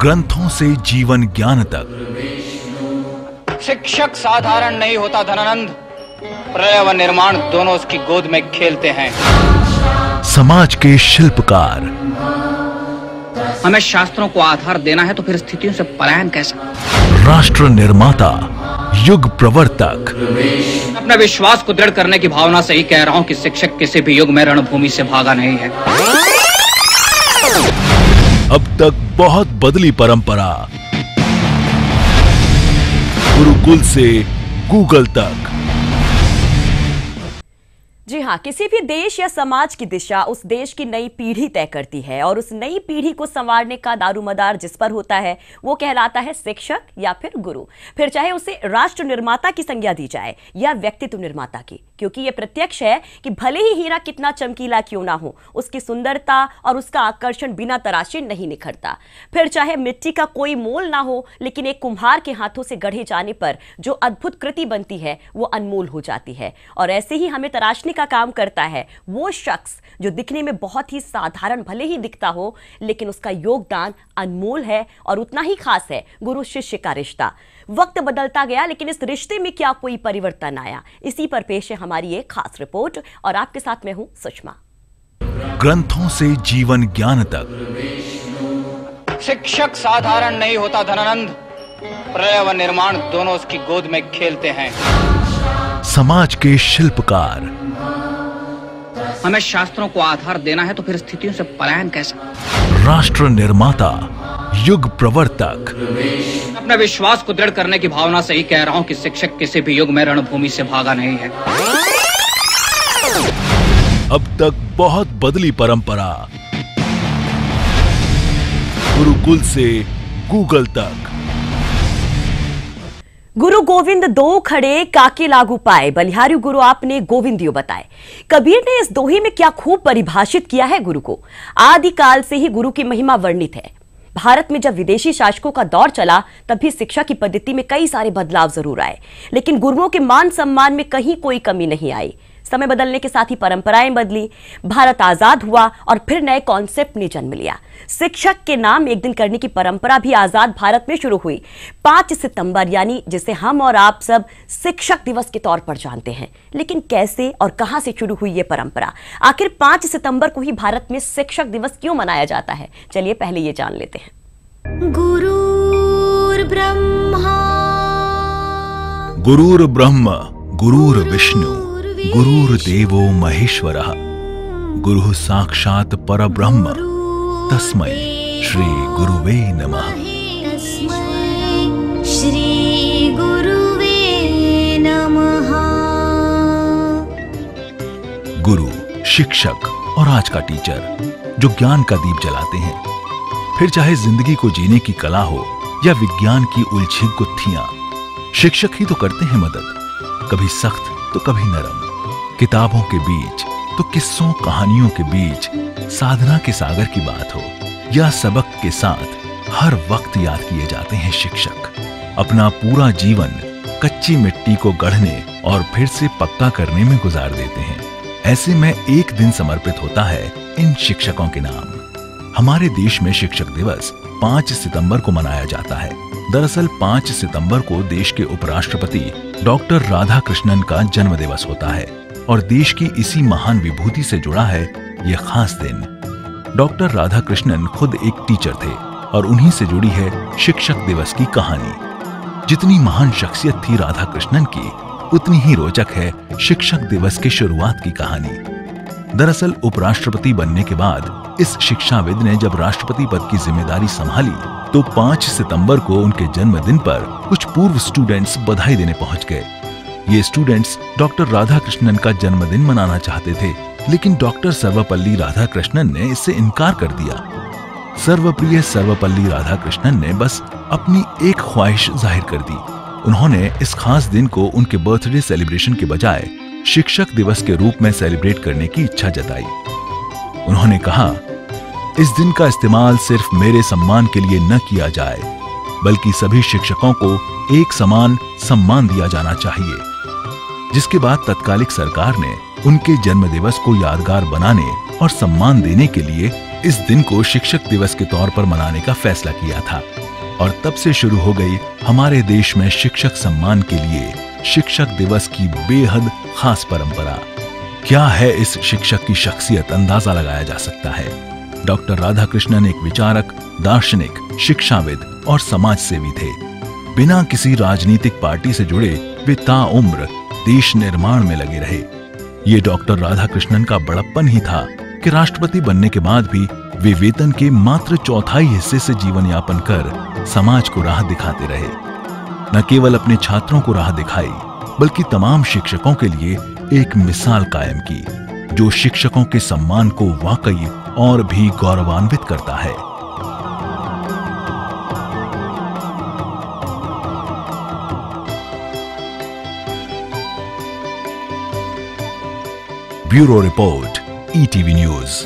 ग्रंथों से जीवन ज्ञान तक। शिक्षक साधारण नहीं होता धनानंद, प्रलय व निर्माण दोनों उसकी गोद में खेलते हैं। समाज के शिल्पकार। हमें शास्त्रों को आधार देना है तो फिर स्थितियों से पलायन कैसा? राष्ट्र निर्माता, युग प्रवर्तक। अपने विश्वास को दृढ़ करने की भावना से ही कह रहा हूं कि शिक्षक किसी भी युग में रणभूमि से भागा नहीं है। अब तक बहुत बदली परंपरा, गुरुकुल से गूगल तक। जी हाँ, किसी भी देश या समाज की दिशा उस देश की नई पीढ़ी तय करती है और उस नई पीढ़ी को संवारने का दारोमदार जिस पर होता है वो कहलाता है शिक्षक या फिर गुरु। फिर चाहे उसे राष्ट्र निर्माता की संज्ञा दी जाए या व्यक्तित्व निर्माता की, क्योंकि ये प्रत्यक्ष है कि भले ही हीरा कितना चमकीला क्यों ना हो, उसकी सुंदरता और उसका आकर्षण बिना तराशे नहीं निखरता। फिर चाहे मिट्टी का कोई मोल ना हो, लेकिन एक कुम्हार के हाथों से गढ़े जाने पर जो अद्भुत कृति बनती है वो अनमोल हो जाती है। और ऐसे ही हमें तराशने का काम करता है वो शख्स जो दिखने में बहुत ही साधारण भले ही दिखता हो, लेकिन उसका योगदान अनमोल है और उतना ही खास है गुरु शिष्य का रिश्ता। वक्त बदलता गया, लेकिन इस रिश्ते में क्या कोई परिवर्तन आया? इसी पर पेश है हमारी एक खास रिपोर्ट और आपके साथ मैं हूं सुषमा। ग्रंथों से जीवन ज्ञान तक। शिक्षक साधारण नहीं होता धनानंद, प्रलय व निर्माण दोनों उसकी गोद में खेलते हैं। समाज के शिल्पकार। हमें शास्त्रों को आधार देना है तो फिर स्थितियों से पलायन कैसा? राष्ट्र निर्माता, युग प्रवर्तक। अपने विश्वास को दृढ़ करने की भावना से ही कह रहा हूं कि शिक्षक किसी भी युग में रणभूमि से भागा नहीं है। अब तक बहुत बदली परंपरा, गुरुकुल से गूगल तक। गुरु गोविंद दो खड़े काके लागू पाए, बलिहारी गुरु आपने गोविंदियो बताए। कबीर ने इस दोहे में क्या खूब परिभाषित किया है गुरु को। आदिकाल से ही गुरु की महिमा वर्णित है। भारत में जब विदेशी शासकों का दौर चला तब भी शिक्षा की पद्धति में कई सारे बदलाव जरूर आए, लेकिन गुरुओं के मान सम्मान में कहीं कोई कमी नहीं आई। समय बदलने के साथ ही परंपराएं बदली, भारत आजाद हुआ और फिर नए कॉन्सेप्ट ने जन्म लिया। शिक्षक के नाम एक दिन करने की परंपरा भी आजाद भारत में शुरू हुई। 5 सितंबर यानी जिसे हम और आप सब शिक्षक दिवस के तौर पर जानते हैं। लेकिन कैसे और कहां से शुरू हुई ये परंपरा? आखिर 5 सितंबर को ही भारत में शिक्षक दिवस क्यों मनाया जाता है? चलिए पहले ये जान लेते हैं। गुरुर्ब्रह्मा गुरुर्विष्णु गुरुर्देवो महेश्वरः, गुरुः साक्षात् परब्रह्म, तस्मै श्री गुरुवे नमः। श्री गुरुवे नमः। गुरु, शिक्षक और आज का टीचर जो ज्ञान का दीप जलाते हैं। फिर चाहे जिंदगी को जीने की कला हो या विज्ञान की उलझी गुत्थियां, शिक्षक ही तो करते हैं मदद। कभी सख्त तो कभी नरम, किताबों के बीच तो किस्सों कहानियों के बीच, साधना के सागर की बात हो या सबक के साथ हर वक्त याद किए जाते हैं शिक्षक। अपना पूरा जीवन कच्ची मिट्टी को गढ़ने और फिर से पक्का करने में गुजार देते हैं। ऐसे में एक दिन समर्पित होता है इन शिक्षकों के नाम। हमारे देश में शिक्षक दिवस 5 सितंबर को मनाया जाता है। दरअसल 5 सितंबर को देश के उपराष्ट्रपति डॉक्टर राधाकृष्णन का जन्म दिवस होता है और देश की इसी महान विभूति से जुड़ा है यह खास दिन। डॉक्टर राधाकृष्णन खुद एक टीचर थे और उन्हीं से जुड़ी है शिक्षक दिवस की कहानी। जितनी महान शख्सियत थी राधाकृष्णन की, उतनी ही रोचक है शिक्षक दिवस की शुरुआत की कहानी। दरअसल उपराष्ट्रपति बनने के बाद इस शिक्षाविद ने जब राष्ट्रपति पद की जिम्मेदारी संभाली तो 5 सितंबर को उनके जन्मदिन पर कुछ पूर्व स्टूडेंट्स बधाई देने पहुंच गए। ये स्टूडेंट्स डॉक्टर राधाकृष्णन का जन्मदिन मनाना चाहते थे, लेकिन डॉक्टर सर्वपल्ली राधाकृष्णन ने इससे इनकार कर दिया। सर्वप्रिय सर्वपल्ली राधाकृष्णन ने बस अपनी एक ख्वाहिश जाहिर कर दी। उन्होंने इस खास दिन को उनके बर्थडे सेलिब्रेशन के बजाय शिक्षक दिवस के रूप में सेलिब्रेट करने की इच्छा जताई। उन्होंने कहा, इस दिन का इस्तेमाल सिर्फ मेरे सम्मान के लिए न किया जाए, बल्कि सभी शिक्षकों को एक समान सम्मान दिया जाना चाहिए। जिसके बाद तत्कालिक सरकार ने उनके जन्म दिवस को यादगार बनाने और सम्मान देने के लिए इस दिन को शिक्षक दिवस के तौर पर मनाने का फैसला किया था और तब से शुरू हो गई हमारे देश में शिक्षक सम्मान के लिए शिक्षक दिवस की बेहद खास परंपरा। क्या है इस शिक्षक की शख्सियत, अंदाजा लगाया जा सकता है। डॉक्टर राधाकृष्णन एक विचारक, दार्शनिक, शिक्षाविद और समाज सेवी थे। बिना किसी राजनीतिक पार्टी से जुड़े वे ताउम्र देश निर्माण में लगे रहे। ये डॉक्टर राधाकृष्णन का बड़प्पन ही था कि राष्ट्रपति बनने के बाद भी वे वेतन के मात्र चौथाई हिस्से से जीवन यापन कर समाज को राह दिखाते रहे। न केवल अपने छात्रों को राह दिखाई, बल्कि तमाम शिक्षकों के लिए एक मिसाल कायम की, जो शिक्षकों के सम्मान को वाकई और भी गौरवान्वित करता है। Bureau report, ETV news.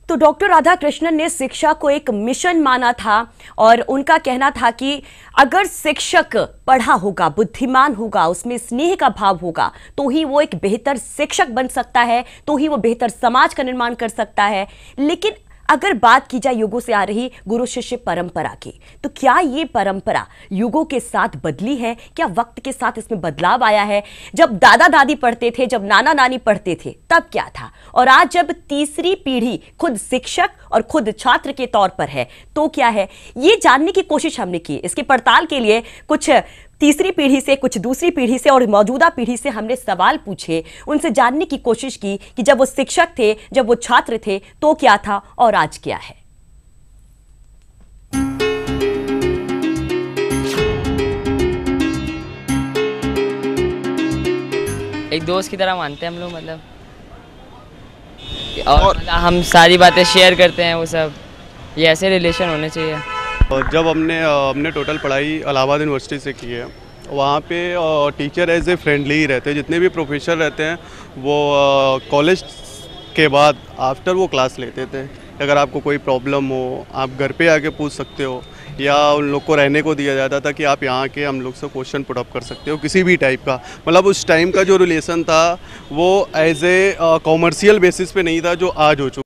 तो डॉक्टर राधाकृष्णन ने शिक्षा को एक मिशन माना था और उनका कहना था कि अगर शिक्षक पढ़ा होगा, बुद्धिमान होगा, उसमें स्नेह का भाव होगा, तो ही वो एक बेहतर शिक्षक बन सकता है, तो ही वो बेहतर समाज का निर्माण कर सकता है। लेकिन अगर बात की जाए युगों से आ रही गुरु शिष्य परंपरा की, तो क्या ये परंपरा युगों के साथ बदली है? क्या वक्त के साथ इसमें बदलाव आया है? जब दादा दादी पढ़ते थे, जब नाना नानी पढ़ते थे, तब क्या था? और आज जब तीसरी पीढ़ी खुद शिक्षक और खुद छात्र के तौर पर है, तो क्या है? ये जानने की कोशिश हमने की। इसकी पड़ताल के लिए कुछ तीसरी पीढ़ी से, कुछ दूसरी पीढ़ी से और मौजूदा पीढ़ी से हमने सवाल पूछे, उनसे जानने की कोशिश की कि जब वो शिक्षक थे, जब वो छात्र थे, तो क्या था और आज क्या है। एक दोस्त की तरह मानते हैं हम लोग, मतलब और हम सारी बातें शेयर करते हैं, वो सब। ये ऐसे रिलेशन होने चाहिए। जब हमने टोटल पढ़ाई इलाहाबाद यूनिवर्सिटी से की है, वहाँ पे टीचर एज ए फ्रेंडली ही रहते हैं। जितने भी प्रोफेसर रहते हैं वो कॉलेज के बाद आफ्टर वो क्लास लेते थे। अगर आपको कोई प्रॉब्लम हो, आप घर पे आके पूछ सकते हो, या उन लोग को रहने को दिया जाता था कि आप यहाँ के हम लोग से क्वेश्चन पुट अप कर सकते हो, किसी भी टाइप का। मतलब उस टाइम का जो रिलेशन था वो एज ए कॉमर्शियल बेसिस पे नहीं था, जो आज हो चुका।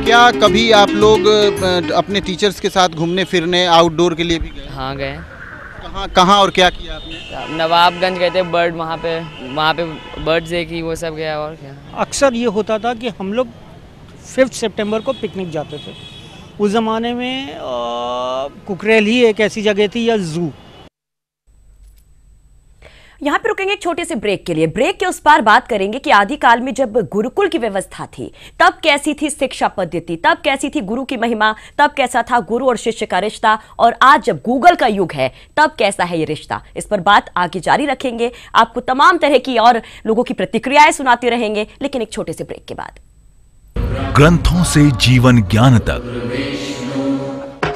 क्या कभी आप लोग अपने टीचर्स के साथ घूमने फिरने आउटडोर के लिए भी गए? हाँ गए। कहाँ और क्या किया आपने? नवाबगंज गए थे, बर्ड वहाँ पे बर्ड्स देखी, वो सब गया। और क्या, अक्सर ये होता था कि हम लोग 5 सितंबर को पिकनिक जाते थे। उस ज़माने में कुकरेल ही एक ऐसी जगह थी, या जू। यहां पे रुकेंगे एक छोटे से ब्रेक के लिए। ब्रेक के उस पार बात करेंगे कि आदिकाल में जब गुरुकुल की व्यवस्था थी, तब कैसी थी शिक्षा पद्धति, तब कैसी थी गुरु की महिमा, तब कैसा था गुरु और शिष्य का रिश्ता, और आज जब गूगल का युग है तब कैसा है ये रिश्ता। इस पर बात आगे जारी रखेंगे, आपको तमाम तरह की और लोगों की प्रतिक्रियाएं सुनाते रहेंगे, लेकिन एक छोटे से ब्रेक के बाद। ग्रंथों से जीवन ज्ञान तक।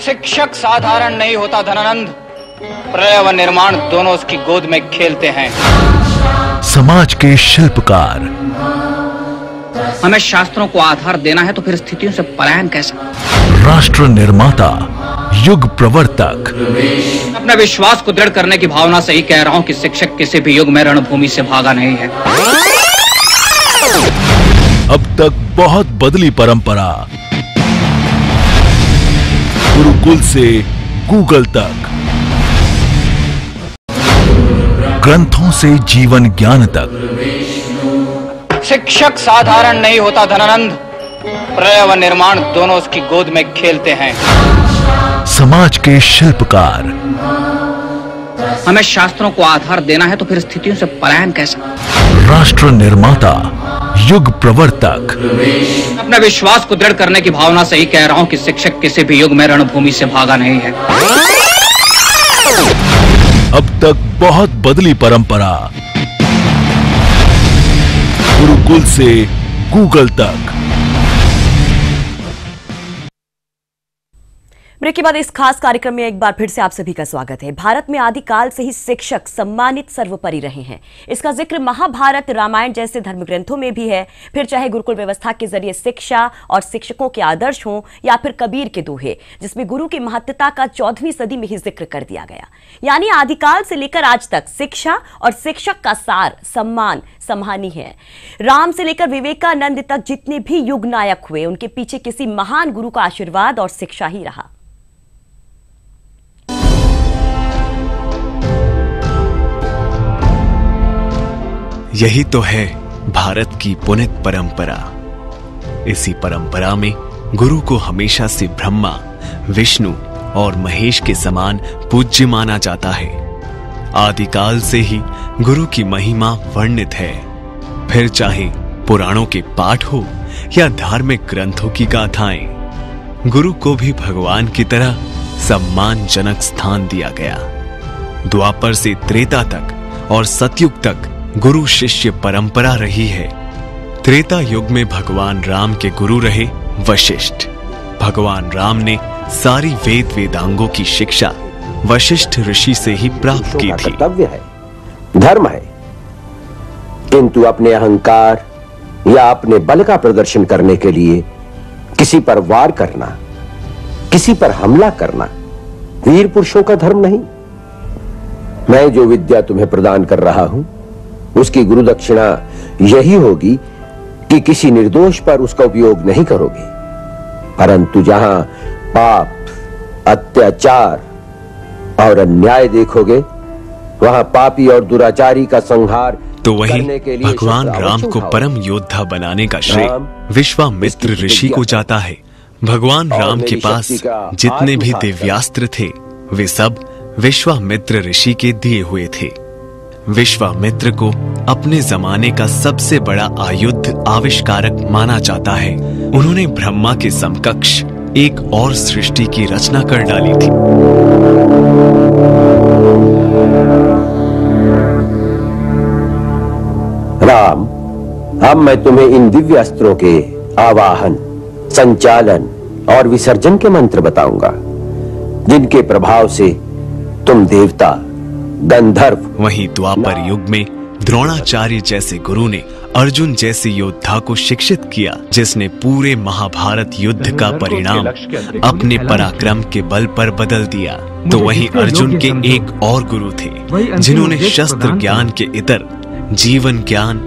शिक्षक साधारण नहीं होता धनानंद, प्रलय व निर्माण दोनों उसकी गोद में खेलते हैं। समाज के शिल्पकार। हमें शास्त्रों को आधार देना है, तो फिर स्थितियों से पलायन कैसा? राष्ट्र निर्माता, युग प्रवर्तक। अपने विश्वास को दृढ़ करने की भावना से ही कह रहा हूं कि शिक्षक किसी भी युग में रणभूमि से भागा नहीं है। अब तक बहुत बदली परंपरा, गुरुकुल से गूगल तक, ग्रंथों से जीवन ज्ञान तक। शिक्षक साधारण नहीं होता धनानंद, प्रलय व निर्माण दोनों उसकी गोद में खेलते हैं। समाज के शिल्पकार। हमें शास्त्रों को आधार देना है, तो फिर स्थितियों से पलायन कैसा? राष्ट्र निर्माता, युग प्रवर्तक। अपने विश्वास को दृढ़ करने की भावना से ही कह रहा हूं कि शिक्षक किसी भी युग में रणभूमि से भागा नहीं है। अब तक बहुत बदली परंपरा, गुरुकुल से गूगल तक। ब्रेक के बाद इस खास कार्यक्रम में एक बार फिर से आप सभी का स्वागत है। भारत में आदिकाल से ही शिक्षक सम्मानित सर्वोपरि रहे हैं। इसका जिक्र महाभारत, रामायण जैसे धर्म ग्रंथों में भी है। फिर चाहे गुरुकुल व्यवस्था के जरिए शिक्षा और शिक्षकों के आदर्श हों या फिर कबीर के दोहे, जिसमें गुरु की महत्ता का 14वीं सदी में ही जिक्र कर दिया गया। यानी आदिकाल से लेकर आज तक शिक्षा और शिक्षक का सार, सम्मान, सम्मानी है। राम से लेकर विवेकानंद तक जितने भी युग नायक हुए, उनके पीछे किसी महान गुरु का आशीर्वाद और शिक्षा ही रहा। यही तो है भारत की पुनित परंपरा। इसी परंपरा में गुरु को हमेशा से ब्रह्मा, विष्णु और महेश के समान पूज्य माना जाता है। आदिकाल से ही गुरु की महिमा वर्णित है। फिर चाहे पुराणों के पाठ हो या धार्मिक ग्रंथों की गाथाएं, गुरु को भी भगवान की तरह सम्मानजनक स्थान दिया गया। द्वापर से त्रेता तक और सतयुग तक गुरु शिष्य परंपरा रही है। त्रेता युग में भगवान राम के गुरु रहे वशिष्ठ। भगवान राम ने सारी वेद वेदांगों की शिक्षा वशिष्ठ ऋषि से ही प्राप्त की थी। कर्तव्य है, धर्म है, किंतु अपने अहंकार या अपने बल का प्रदर्शन करने के लिए किसी पर वार करना, किसी पर हमला करना वीर पुरुषों का धर्म नहीं। मैं जो विद्या तुम्हें प्रदान कर रहा हूं, उसकी गुरु दक्षिणा यही होगी कि किसी निर्दोष पर उसका उपयोग नहीं करोगे, परंतु जहां पाप, अत्याचार और अन्याय देखोगे, वहां पापी और दुराचारी का संहार तो वही भगवान राम को परम योद्धा बनाने का श्रेय विश्वामित्र ऋषि को जाता है। भगवान राम के पास जितने भी दिव्यास्त्र थे, वे सब विश्वामित्र ऋषि के दिए हुए थे। विश्वामित्र को अपने जमाने का सबसे बड़ा आयुध आविष्कारक माना जाता है। उन्होंने ब्रह्मा के समकक्ष एक और सृष्टि की रचना कर डाली थी। राम, अब मैं तुम्हें इन दिव्य अस्त्रों के आवाहन, संचालन और विसर्जन के मंत्र बताऊंगा, जिनके प्रभाव से तुम देवता, गंधर्व। वहीं द्वापर युग में द्रोणाचार्य जैसे गुरु ने अर्जुन जैसे योद्धा को शिक्षित किया, जिसने पूरे महाभारत युद्ध का परिणाम अपने पराक्रम के बल पर बदल दिया। तो वहीं अर्जुन के एक और गुरु थे, जिन्होंने शस्त्र ज्ञान के इतर जीवन ज्ञान,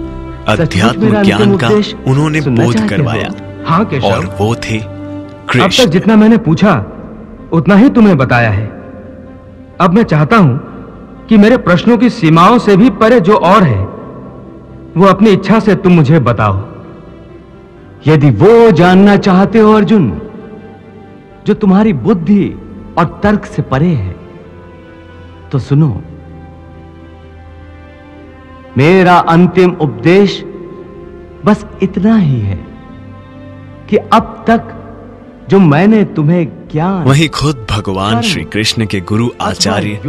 अध्यात्म ज्ञान का उन्होंने बोध करवाया। और वो थे कृष्ण। अब तक जितना मैंने पूछा उतना ही तुम्हें बताया है। अब मैं चाहता हूं कि मेरे प्रश्नों की सीमाओं से भी परे जो और है, वो अपनी इच्छा से तुम मुझे बताओ। यदि वो जानना चाहते हो अर्जुन, जो तुम्हारी बुद्धि और तर्क से परे है, तो सुनो। मेरा अंतिम उपदेश बस इतना ही है कि अब तक जो मैंने तुम्हें ज्ञान। वहीं खुद भगवान श्री कृष्ण के गुरु आचार्य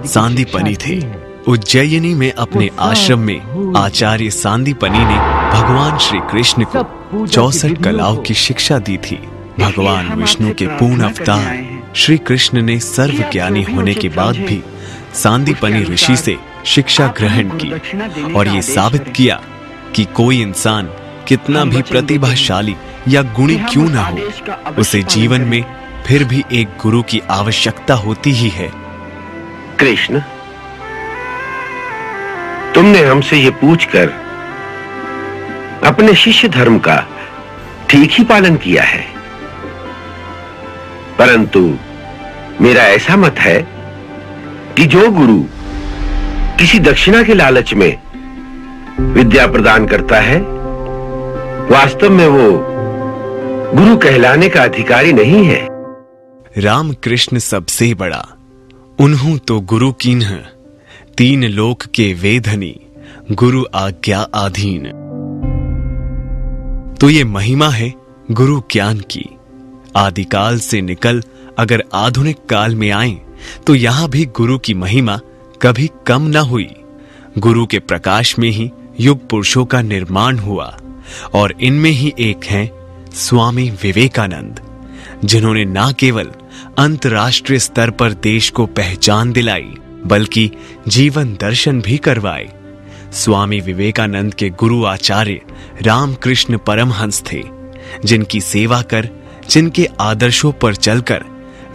सांदीपनि थे। उज्जैयनी में अपने आश्रम में आचार्य सांदीपनि ने भगवान श्री कृष्ण को 64 कलाओं की शिक्षा दी थी। भगवान विष्णु के पूर्ण अवतार श्री कृष्ण ने सर्वज्ञानी होने के बाद भी सांदीपनि ऋषि से शिक्षा ग्रहण की और ये साबित किया कि कोई इंसान कितना भी प्रतिभाशाली या गुणी क्यों ना हो, उसे जीवन में फिर भी एक गुरु की आवश्यकता होती ही है। कृष्ण, तुमने हमसे ये पूछकर अपने शिष्य धर्म का ठीक ही पालन किया है, परंतु मेरा ऐसा मत है कि जो गुरु किसी दक्षिणा के लालच में विद्या प्रदान करता है, वास्तव में वो गुरु कहलाने का अधिकारी नहीं है। राम कृष्ण सबसे बड़ा, उन्हों तो गुरु कीन्ह, तीन लोक के वेधनी, गुरु आज्ञा आधीन। तो ये महिमा है गुरु ज्ञान की। आदिकाल से निकल अगर आधुनिक काल में आए तो यहां भी गुरु की महिमा कभी कम न हुई। गुरु के प्रकाश में ही युग पुरुषों का निर्माण हुआ और इनमें ही एक हैं स्वामी विवेकानंद, जिन्होंने न केवल अंतर्राष्ट्रीय स्तर पर देश को पहचान दिलाई, बल्कि जीवन दर्शन भी करवाए। स्वामी विवेकानंद के गुरु आचार्य रामकृष्ण परमहंस थे, जिनकी सेवा कर, जिनके आदर्शों पर चलकर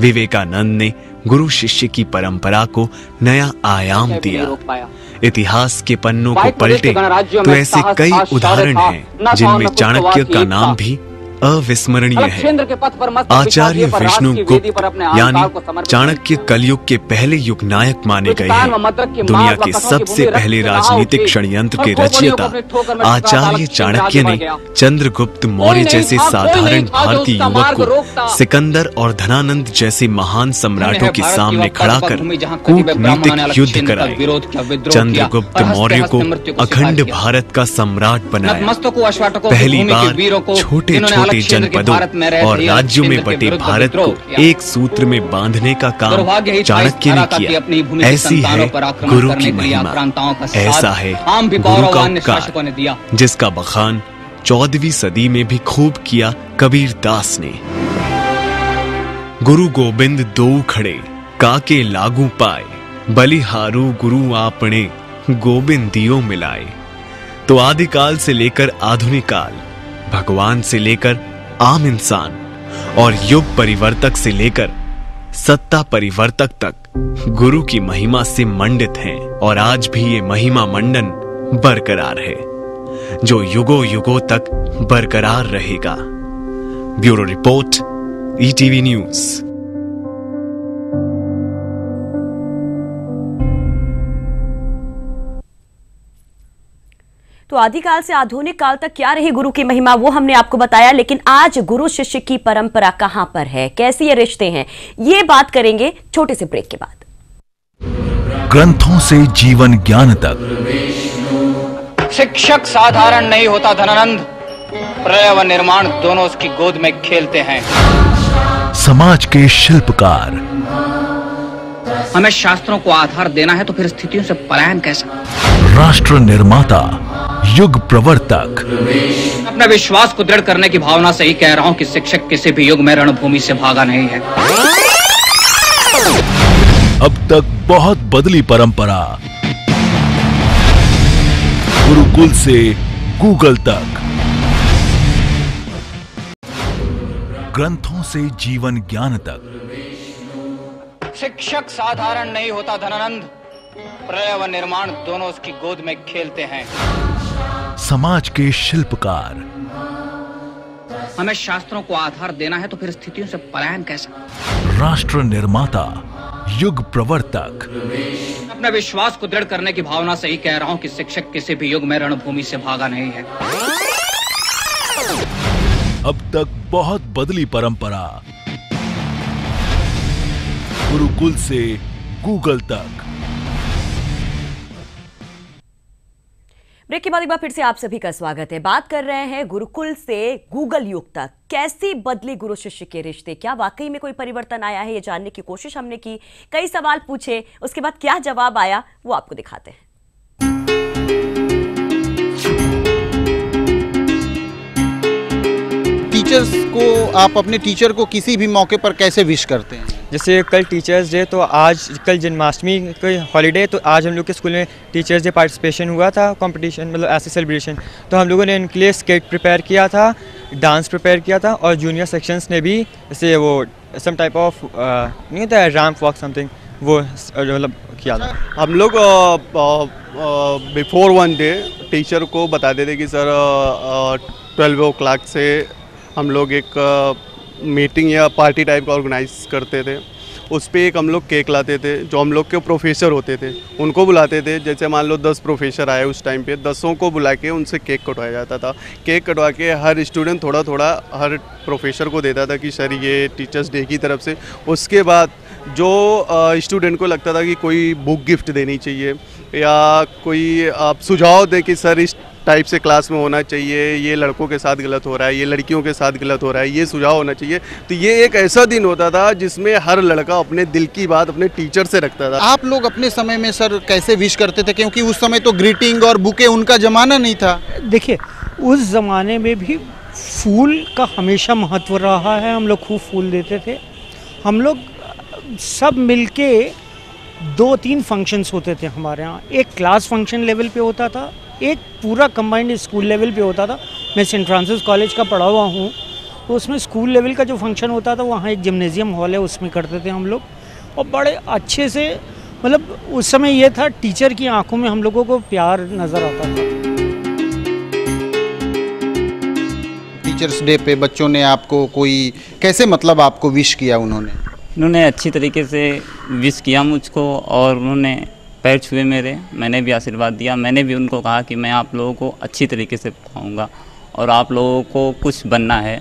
विवेकानंद ने गुरु शिष्य की परंपरा को नया आयाम दिया। इतिहास के पन्नों को पलटे तो ऐसे कई उदाहरण हैं जिनमें चाणक्य का नाम भी अविस्मरणीय है। आचार्य विष्णु गुप्त यानी चाणक्य कलयुग के पहले युग नायक माने गए हैं। दुनिया के सबसे पहले राजनीतिक षड्यंत्र के रचयिता आचार्य चाणक्य ने चंद्रगुप्त मौर्य जैसे साधारण भारतीय युवक को सिकंदर और धनानंद जैसे महान सम्राटों के सामने खड़ा कर कूटनीतिक युद्ध कराए। चंद्रगुप्त मौर्य को अखंड भारत का सम्राट बनाया। पहली बार छोटे छोटे जनपदों और राज्यों में बटे भारत को एक सूत्र में बांधने का काम चाणक्य ने किया। ऐसी है गुरु की महिमा, ऐसा है गुरु का उपकार, जिसका बखान 14वीं सदी में भी खूब किया कबीर दास ने। गुरु गोबिंद दो खड़े काके लागू पाए, बलिहारू गुरु आपने गोबिंद दियो मिलाए। तो आदिकाल से लेकर आधुनिक काल, भगवान से लेकर आम इंसान और युग परिवर्तक से लेकर सत्ता परिवर्तक तक गुरु की महिमा से मंडित हैं, और आज भी ये महिमा मंडन बरकरार है, जो युगों युगों तक बरकरार रहेगा। Bureau report, ETV news. तो आदिकाल से आधुनिक काल तक क्या रही गुरु की महिमा, वो हमने आपको बताया। लेकिन आज गुरु शिष्य की परंपरा कहां पर है, कैसे ये रिश्ते हैं, ये बात करेंगे छोटे से ब्रेक के बाद। ग्रंथों से जीवन ज्ञान तक। शिक्षक साधारण नहीं होता धनानंद, प्रलय व निर्माण दोनों उसकी गोद में खेलते हैं। समाज के शिल्पकार। हमें शास्त्रों को आधार देना है तो फिर स्थितियों से पलायन कैसा। राष्ट्र निर्माता, युग प्रवर्तक। अपने विश्वास को दृढ़ करने की भावना से ही कह रहा हूं कि शिक्षक किसी भी युग में रणभूमि से भागा नहीं है। अब तक बहुत बदली परंपरा, गुरुकुल से गूगल तक, ग्रंथों से जीवन ज्ञान तक। शिक्षक साधारण नहीं होता धनानंद, प्रलय व निर्माण दोनों उसकी गोद में खेलते हैं। समाज के शिल्पकार। हमें शास्त्रों को आधार देना है तो फिर स्थितियों से पलायन कैसा। राष्ट्र निर्माता, युग प्रवर्तक। अपने विश्वास को दृढ़ करने की भावना से ही कह रहा हूं कि शिक्षक किसी भी युग में रणभूमि से भागा नहीं है। अब तक बहुत बदली परंपरा, गुरुकुल से गूगल तक। ब्रेक के बाद एक बार फिर से आप सभी का स्वागत है। बात कर रहे हैं गुरुकुल से गूगल युग तक, कैसी बदली गुरु शिष्य के रिश्ते, क्या वाकई में कोई परिवर्तन आया है, ये जानने की कोशिश हमने की। कई सवाल पूछे, उसके बाद क्या जवाब आया वो आपको दिखाते हैं। टीचर्स को, आप अपने टीचर को किसी भी मौके पर कैसे विश करते हैं? जैसे कल टीचर्स डे, तो आज कल जन्माष्टमी का हॉलीडे, तो आज हम लोग के स्कूल में टीचर्स डे पार्टिसिपेशन हुआ था, कंपटीशन मतलब ऐसे सेलिब्रेशन। तो हम लोगों ने इनके लिए स्केट प्रिपेयर किया था, डांस प्रिपेयर किया था, और जूनियर सेक्शंस ने भी जैसे वो सम टाइप ऑफ नहीं होता है रैम्प वॉक समथिंग, वो मतलब किया था। हम लोग बिफोर वन डे टीचर को बताते थे कि सर 12 o'clock से हम लोग एक मीटिंग या पार्टी टाइप का ऑर्गेनाइज करते थे। उस पर एक हम लोग केक लाते थे, जो हम लोग के प्रोफेसर होते थे उनको बुलाते थे। जैसे मान लो 10 प्रोफेसर आए उस टाइम पे, 10 को बुला के उनसे केक कटवाया जाता था। केक कटवा के हर स्टूडेंट थोड़ा थोड़ा हर प्रोफेसर को देता था कि सर ये टीचर्स डे की तरफ से। उसके बाद जो स्टूडेंट को लगता था कि कोई बुक गिफ्ट देनी चाहिए या कोई आप सुझाव दें कि सर इस टाइप से क्लास में होना चाहिए, ये लड़कों के साथ गलत हो रहा है, ये लड़कियों के साथ गलत हो रहा है, ये सुझाव होना चाहिए। तो ये एक ऐसा दिन होता था जिसमें हर लड़का अपने दिल की बात अपने टीचर से रखता था। आप लोग अपने समय में सर कैसे विश करते थे, क्योंकि उस समय तो ग्रीटिंग और बुके उनका ज़माना नहीं था। देखिए उस ज़माने में भी फूल का हमेशा महत्व रहा है, हम लोग खूब फूल देते थे। हम लोग सब मिलके 2-3 फंक्शंस होते थे हमारे यहाँ। एक क्लास फंक्शन लेवल पे होता था, एक पूरा कंबाइंड स्कूल लेवल पे होता था। मैं सेंट फ्रांसिस कॉलेज का पढ़ा हुआ हूँ, तो उसमें स्कूल लेवल का जो फंक्शन होता था वहाँ एक जिम्नेजियम हॉल है, उसमें करते थे हम लोग। और बड़े अच्छे से, मतलब उस समय ये था, टीचर की आंखों में हम लोगों को प्यार नज़र आता था। टीचर्स डे पे बच्चों ने आपको कोई कैसे मतलब आपको विश किया? उन्होंने अच्छी तरीके से विश किया मुझको, और उन्होंने पैर छुए मेरे, मैंने भी आशीर्वाद दिया। मैंने भी उनको कहा कि मैं आप लोगों को अच्छी तरीके से पढ़ाऊँगा और आप लोगों को कुछ बनना है,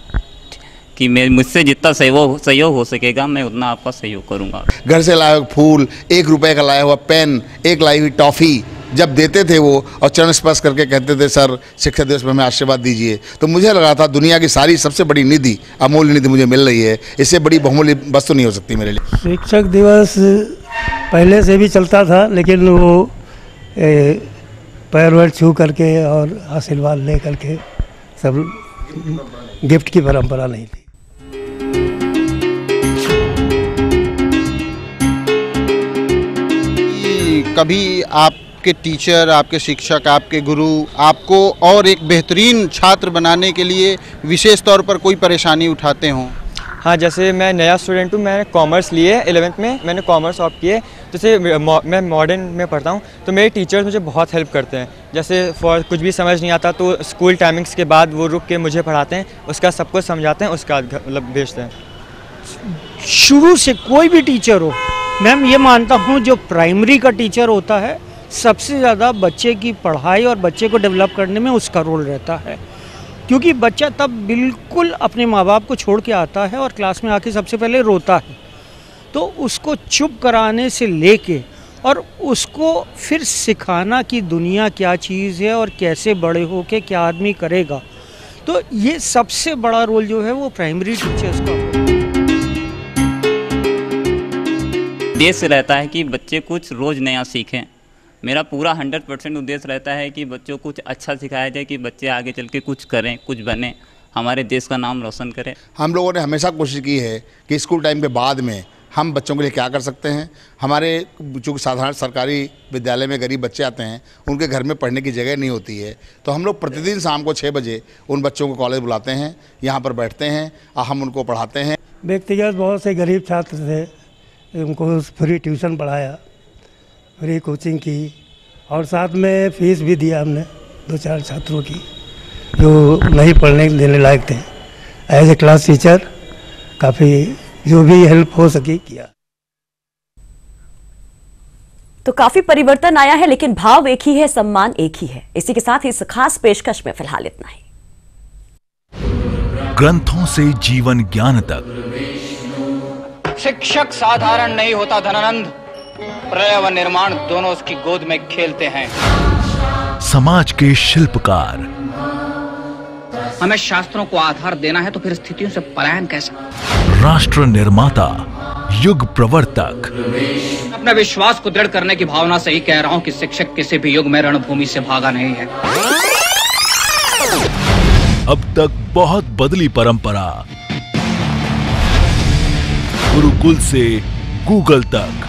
कि मैं मुझसे जितना सहयोग हो सकेगा मैं उतना आपका सहयोग करूँगा। घर से लाया हुआ फूल, 1 रुपए का लाया हुआ पेन, एक लाई हुई टॉफ़ी जब देते थे वो, और चरण स्पर्श करके कहते थे सर शिक्षक दिवस पर हमें आशीर्वाद दीजिए, तो मुझे लगा था दुनिया की सारी सबसे बड़ी निधि, अमूल्य निधि मुझे मिल रही है। इससे बड़ी बहुमूल्य वस्तु नहीं हो सकती मेरे लिए। शिक्षक दिवस पहले से भी चलता था, लेकिन वो पैर वैर छू करके और आशीर्वाद ले करके सब गिफ्ट की परंपरा नहीं थी। कभी आपके टीचर, आपके शिक्षक, आपके गुरु आपको और एक बेहतरीन छात्र बनाने के लिए विशेष तौर पर कोई परेशानी उठाते हों? हाँ, जैसे मैं नया स्टूडेंट हूँ, मैंने कॉमर्स लिए, 11th में मैंने कॉमर्स ऑप्ट किए। जैसे मैं मॉडर्न में पढ़ता हूँ, तो मेरे टीचर्स मुझे बहुत हेल्प करते हैं। जैसे कुछ भी समझ नहीं आता तो स्कूल टाइमिंग्स के बाद वो रुक के मुझे पढ़ाते हैं, उसका सब कुछ समझाते हैं, उसका मतलब भेजते हैं। शुरू से कोई भी टीचर हो, मैम ये मानता हूँ जो प्राइमरी का टीचर होता है, सबसे ज़्यादा बच्चे की पढ़ाई और बच्चे को डेवलप करने में उसका रोल रहता है, क्योंकि बच्चा तब बिल्कुल अपने माँ बाप को छोड़ के आता है और क्लास में आके सबसे पहले रोता है। तो उसको चुप कराने से लेके और उसको फिर सिखाना कि दुनिया क्या चीज़ है और कैसे बड़े हो के क्या आदमी करेगा, तो ये सबसे बड़ा रोल जो है वो प्राइमरी टीचर्स का है। उद्देश्य रहता है कि बच्चे कुछ रोज़ नया सीखें। मेरा पूरा 100% उद्देश्य रहता है कि बच्चों को कुछ अच्छा सिखाया जाए, कि बच्चे आगे चल के कुछ करें, कुछ बने, हमारे देश का नाम रोशन करें। हम लोगों ने हमेशा कोशिश की है कि स्कूल टाइम के बाद में हम बच्चों के लिए क्या कर सकते हैं। हमारे जो साधारण सरकारी विद्यालय में गरीब बच्चे आते हैं, उनके घर में पढ़ने की जगह नहीं होती है, तो हम लोग प्रतिदिन शाम को 6 बजे उन बच्चों को कॉलेज बुलाते हैं, यहाँ पर बैठते हैं और हम उनको पढ़ाते हैं। व्यक्तिगत बहुत से गरीब छात्र थे, उनको फ्री ट्यूशन पढ़ाया, फ्री कोचिंग की, और साथ में फीस भी दिया हमने 2-4 छात्रों की जो नहीं पढ़ने देने लायक थे। एज ए क्लास टीचर काफ़ी जो भी हेल्प हो सकी किया। तो काफी परिवर्तन आया है, लेकिन भाव एक ही है, सम्मान एक ही है। इसी के साथ इस खास पेशकश में फिलहाल इतना ही। ग्रंथों से जीवन ज्ञान तक। शिक्षक साधारण नहीं होता धनानंद, प्रलय व निर्माण दोनों उसकी गोद में खेलते हैं। समाज के शिल्पकार। हमें शास्त्रों को आधार देना है तो फिर स्थितियों से पलायन कैसा? राष्ट्र निर्माता, युग प्रवर्तक। अपने विश्वास को दृढ़ करने की भावना से ही कह रहा हूं कि शिक्षक किसी भी युग में रणभूमि से भागा नहीं है। अब तक बहुत बदली परंपरा, गुरुकुल से गूगल तक।